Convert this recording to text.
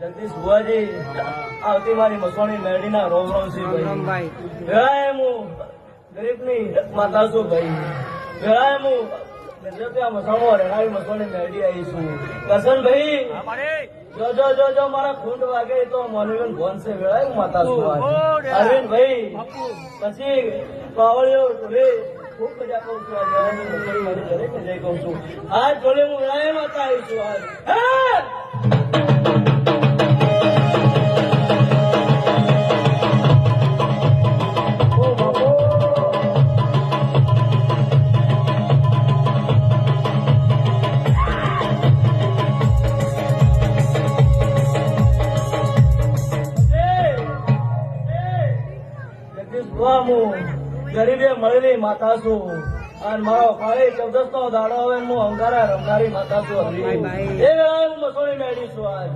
જગદીશ ભુવાજી આવતી મારી મસવાણી મેરડીના રોમ રોમ છે ભાઈ. વેળાએ હું ગરીબની માતા છું ભાઈ. વેળાએ હું મસાણો રેણાવી મસવાણી મેરડી આવી છું. કરશન ભાઈ જો મારા ખૂંટ વાગે તો મોનીબેન ભોન છે. વેળાએ હું માતા છું. અરવિંદ ભાઈ પછી પાવળીઓ ટોલે ખૂબ મજા કહું છું. મારી દરેક મજા કહું છું. આજ ટોલે હું વેળાએ માતા આવી છું. આજ ગરીબે મળેલી માતા છું અને મારો ખાલી 14 નો દાડો હવે હું અંગારા રમનારી માતા છું. એ વેળાએ હું મસોણી મેળવી છું. આજ